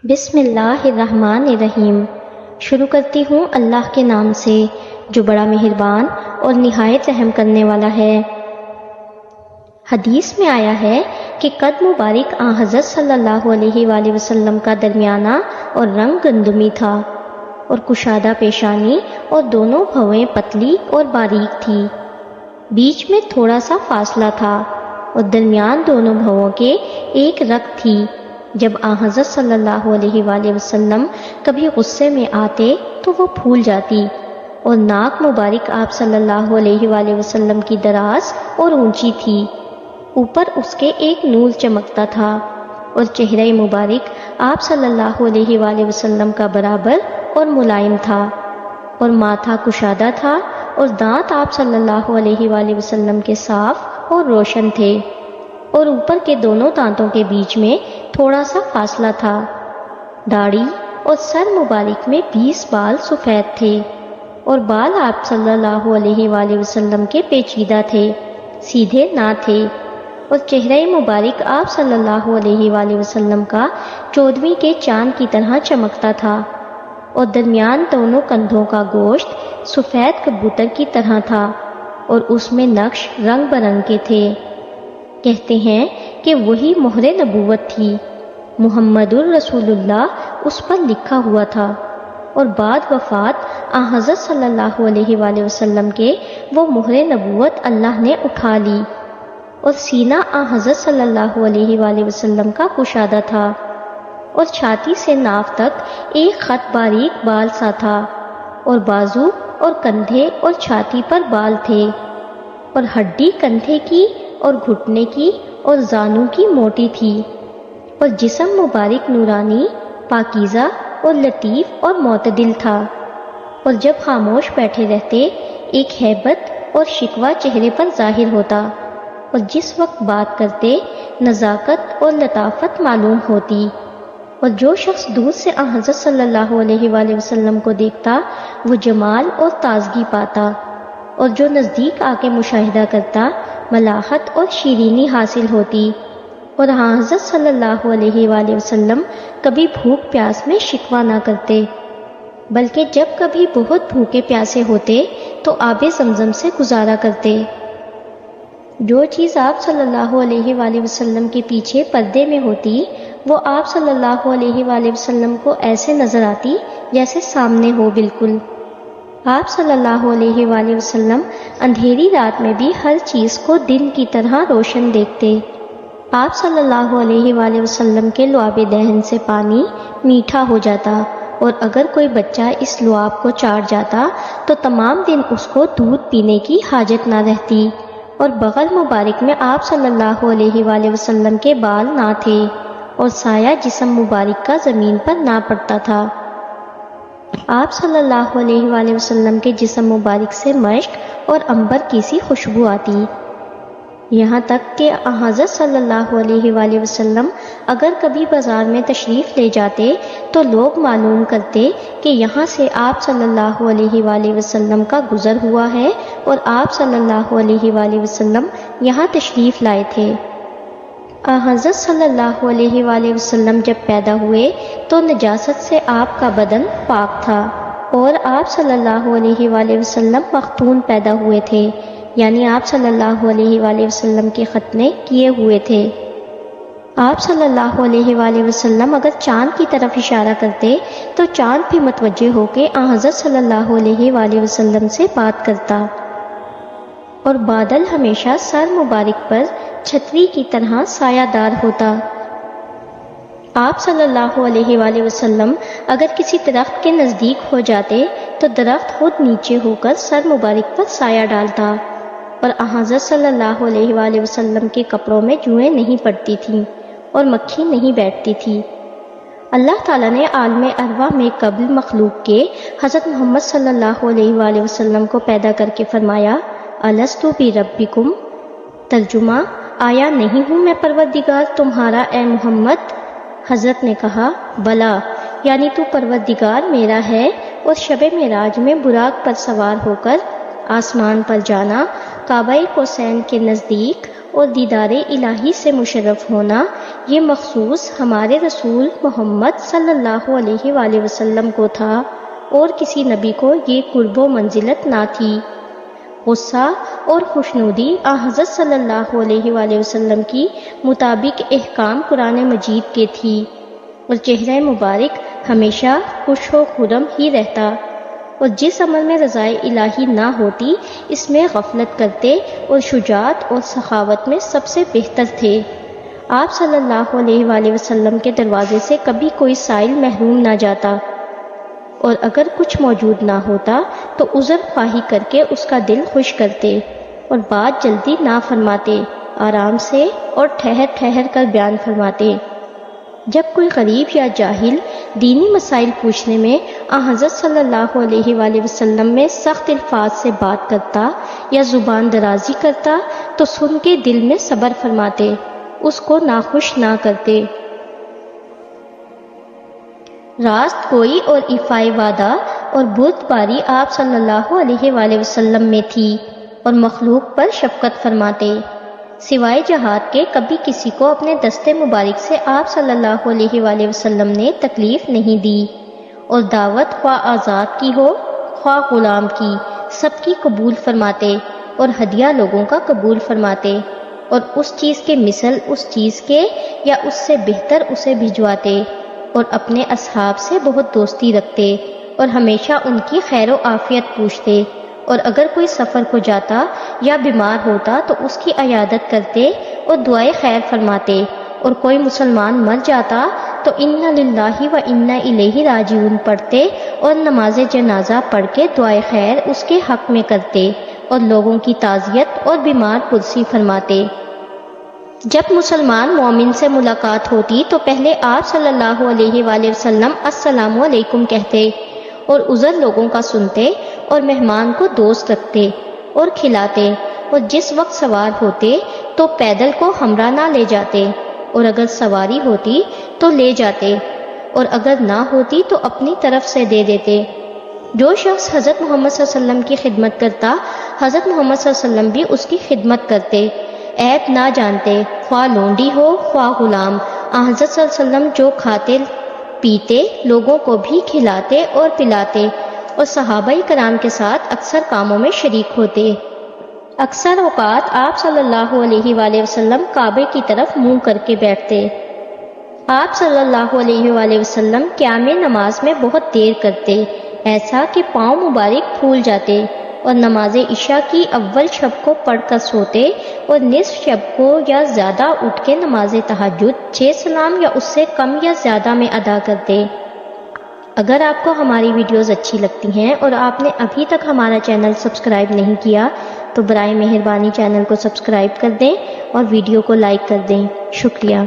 بسم اللہ الرحمن الرحیم۔ شروع کرتی ہوں اللہ کے نام سے جو بڑا مہربان اور نہایت رحم کرنے والا ہے۔ حدیث میں آیا ہے کہ قد مبارک آن حضرت صلی اللہ علیہ وآلہ وسلم کا درمیانہ اور رنگ گندمی تھا اور کشادہ پیشانی اور دونوں بھویں پتلی اور باریک تھی، بیچ میں تھوڑا سا فاصلہ تھا اور درمیان دونوں بھووں کے ایک رگ تھی۔ جب آن حضرت صلی اللہ علیہ وآلہ وسلم کبھی غصے میں آتے تو وہ پھول جاتی، اور ناک مبارک آپ صلی اللہ علیہ وآلہ وسلم کی دراز اور اونچی تھی، اوپر اس کے ایک نور چمکتا تھا، اور چہرہ مبارک آپ صلی اللہ علیہ وآلہ وسلم کا برابر اور ملائم تھا، اور ماتھا کشادہ تھا، اور دانت آپ صلی اللہ علیہ وآلہ وسلم کے صاف اور روشن تھے، اور اوپر کے دونوں دانتوں کے بیچ میں تھوڑا سا فاصلہ تھا۔ داڑھی اور سر مبارک میں 20 بال سفید تھے، اور بال آپ صلی اللہ علیہ وآلہ وسلم کے پیچیدہ تھے، سیدھے نہ تھے، اور چہرہ مبارک آپ صلی اللہ علیہ وآلہ وسلم کا 14ویں کے چاند کی طرح چمکتا تھا، اور درمیان دونوں کندھوں کا گوشت سفید کبوتر کی طرح تھا، اور اس میں نقش رنگ برنگ کے تھے۔ کہتے ہیں کہ وہی مہر نبوت تھی، محمد الرسول اللہ اس پر لکھا ہوا تھا، اور بعد وفات آن حضرت صلی اللہ علیہ وآلہ وسلم کے وہ مہر نبوت اللہ نے اٹھا لی، اور سینہ آن حضرت صلی اللہ علیہ وآلہ وسلم کا کشادہ تھا، اور چھاتی سے ناف تک ایک خط باریک بال سا تھا، اور بازو اور کندھے اور چھاتی پر بال تھے، اور ہڈی کندھے کی اور گھٹنے کی اور زانو کی موٹی تھی، اور جسم مبارک نورانی، پاکیزہ اور لطیف اور معتدل تھا، اور جب خاموش بیٹھے رہتے ایک ہیبت اور شکوہ چہرے پر ظاہر ہوتا، اور جس وقت بات کرتے نزاکت اور لطافت معلوم ہوتی، اور جو شخص دور سے آن حضرت صلی اللہ علیہ وآلہ وسلم کو دیکھتا وہ جمال اور تازگی پاتا، اور جو نزدیک آ کے مشاہدہ کرتا ملاحت اور شیرینی حاصل ہوتی، اور آن حضرت صلی اللہ علیہ وآلہ وسلم کبھی بھوک پیاس میں شکوہ نہ کرتے، بلکہ جب کبھی بہت بھوکے پیاسے ہوتے تو آب زمزم سے گزارا کرتے۔ جو چیز آپ صلی اللہ علیہ وآلہ وسلم کے پیچھے پردے میں ہوتی وہ آپ صلی اللہ علیہ وآلہ وسلم کو ایسے نظر آتی جیسے سامنے ہو بالکل۔ آپ صلی اللہ علیہ وآلہ وسلم اندھیری رات میں بھی ہر چیز کو دن کی طرح روشن دیکھتے۔ آپ صلی اللہ علیہ وآلہ وسلم کے لعاب دہن سے پانی میٹھا ہو جاتا، اور اگر کوئی بچہ اس لعاب کو چاٹ جاتا تو تمام دن اس کو دودھ پینے کی حاجت نہ رہتی، اور بغل مبارک میں آپ صلی اللہ علیہ وآلہ وسلم کے بال نہ تھے، اور سایہ جسم مبارک کا زمین پر نہ پڑتا تھا۔ آپ صلی اللہ علیہ وآلہ وسلم کے جسم مبارک سے مشک اور عنبر کی سی خوشبو آتی، یہاں تک کہ حضرت صلی اللہ علیہ وآلہ وسلم اگر کبھی بازار میں تشریف لے جاتے تو لوگ معلوم کرتے کہ یہاں سے آپ صلی اللہ علیہ وآلہ وسلم کا گزر ہوا ہے، اور آپ صلی اللہ علیہ وآلہ وسلم یہاں تشریف لائے تھے۔ حضرت صلی اللہ علیہ وآلہ وسلم جب پیدا ہوئے تو نجاست سے آپ کا بدن پاک تھا، اور آپ صلی اللہ علیہ وآلہ وسلم مختون پیدا ہوئے تھے، یعنی آپ صلی اللہ علیہ وآلہ وسلم کے ختنے کیے ہوئے تھے۔ آپ صلی اللہ علیہ وآلہ وسلم اگر چاند کی طرف اشارہ کرتے تو چاند بھی متوجہ ہو کے حضرت صلی اللہ علیہ وآلہ وسلم سے بات کرتا، اور بادل ہمیشہ سر مبارک پر چھتری کی طرح سایہ دار ہوتا۔ آپ صلی اللہ علیہ وآلہ وسلم اگر کسی درخت کے نزدیک ہو جاتے تو درخت خود نیچے ہو کر سر مبارک پر سایہ ڈالتا، اور حضرت صلی اللہ علیہ وآلہ وسلم کے کپڑوں میں جوئیں نہیں پڑتی تھیں اور مکھی نہیں بیٹھتی تھی۔ اللہ تعالیٰ نے عالم ارواح میں قبل مخلوق کے حضرت محمد صلی اللہ علیہ وآلہ وسلم کو پیدا کر کے فرمایا الست بربکم، ترجمہ آیا نہیں ہوں میں پروردگار تمہارا اے محمد؟ حضرت نے کہا بلا، یعنی تو پروردگار میرا ہے، اور شب معراج میں براق پر سوار ہو کر آسمان پر جانا، کعبہ کوسین کے نزدیک اور دیدار الہی سے مشرف ہونا یہ مخصوص ہمارے رسول محمد صلی اللہ علیہ وآلہ وسلم کو تھا اور کسی نبی کو یہ قرب و منزلت نہ تھی۔ غصہ اور خوشنودی حضرت صلی اللہ علیہ وآلہ وسلم کی مطابق احکام قرآن مجید کے تھی، اور چہرہ مبارک ہمیشہ خوش و خرم ہی رہتا، اور جس عمل میں رضائے الہی نہ ہوتی اس میں غفلت کرتے اور شجاعت اور سخاوت میں سب سے بہتر تھے۔ آپ صلی اللہ علیہ وآلہ وسلم کے دروازے سے کبھی کوئی سائل محروم نہ جاتا، اور اگر کچھ موجود نہ ہوتا تو عذر خواہی کر کے اس کا دل خوش کرتے، اور بات جلدی نہ فرماتے، آرام سے اور ٹھہر ٹھہر کر بیان فرماتے۔ جب کوئی غریب یا جاہل دینی مسائل پوچھنے میں حضرت صلی اللہ علیہ وآلہ وسلم میں سخت الفاظ سے بات کرتا یا زبان درازی کرتا تو سن کے دل میں صبر فرماتے، اس کو ناخوش نہ کرتے۔ راست گوئی اور ایفائے وعدہ اور بردباری آپ صلی اللہ علیہ وآلہ وسلم میں تھی، اور مخلوق پر شفقت فرماتے۔ سوائے جہاد کے کبھی کسی کو اپنے دستے مبارک سے آپ صلی اللہ علیہ وآلہ وسلم نے تکلیف نہیں دی، اور دعوت خواہ آزاد کی ہو خواہ غلام کی، سب کی قبول فرماتے، اور ہدیہ لوگوں کا قبول فرماتے، اور اس چیز کے مثل اس چیز کے یا اس سے بہتر اسے بھجواتے، اور اپنے اصحاب سے بہت دوستی رکھتے، اور ہمیشہ ان کی خیر و عافیت پوچھتے، اور اگر کوئی سفر کو جاتا یا بیمار ہوتا تو اس کی عیادت کرتے اور دعائے خیر فرماتے، اور کوئی مسلمان مر جاتا تو انا للہ و انا الیہ راجعون پڑھتے اور نماز جنازہ پڑھ کے دعائے خیر اس کے حق میں کرتے، اور لوگوں کی تعزیت اور بیمار پرسی فرماتے۔ جب مسلمان مومن سے ملاقات ہوتی تو پہلے آپ صلی اللہ علیہ وآلہ وسلم السلام علیکم کہتے، اور عذر لوگوں کا سنتے، اور مہمان کو دوست رکھتے اور کھلاتے، اور جس وقت سوار ہوتے تو پیدل کو ہمراہ نہ لے جاتے، اور اگر سواری ہوتی تو لے جاتے، اور اگر نہ ہوتی تو اپنی طرف سے دے دیتے۔ جو شخص حضرت محمد صلی اللہ علیہ وسلم کی خدمت کرتا، حضرت محمد صلی اللہ علیہ وسلم بھی اس کی خدمت کرتے، عیب نہ جانتے، خواہ لونڈی ہو خواہ غلام۔ حضرت صلی اللہ علیہ وسلم جو کھاتے پیتے لوگوں کو بھی کھلاتے اور پلاتے، اور صحابہ کرام کے ساتھ اکثر کاموں میں شریک ہوتے۔ اکثر اوقات آپ صلی اللہ علیہ وآلہ وسلم کعبے کی طرف منہ کر کے بیٹھتے۔ آپ صلی اللہ علیہ وآلہ وسلم قیام نماز میں بہت دیر کرتے، ایسا کہ پاؤں مبارک پھول جاتے، اور نماز عشاء کی اول شب کو پڑھ کر سوتے، اور نصف شب کو یا زیادہ اٹھ کے نماز تہجد 6 سلام یا اس سے کم یا زیادہ میں ادا کرتے۔ اگر آپ کو ہماری ویڈیوز اچھی لگتی ہیں اور آپ نے ابھی تک ہمارا چینل سبسکرائب نہیں کیا تو برائے مہربانی چینل کو سبسکرائب کر دیں اور ویڈیو کو لائک کر دیں۔ شکریہ۔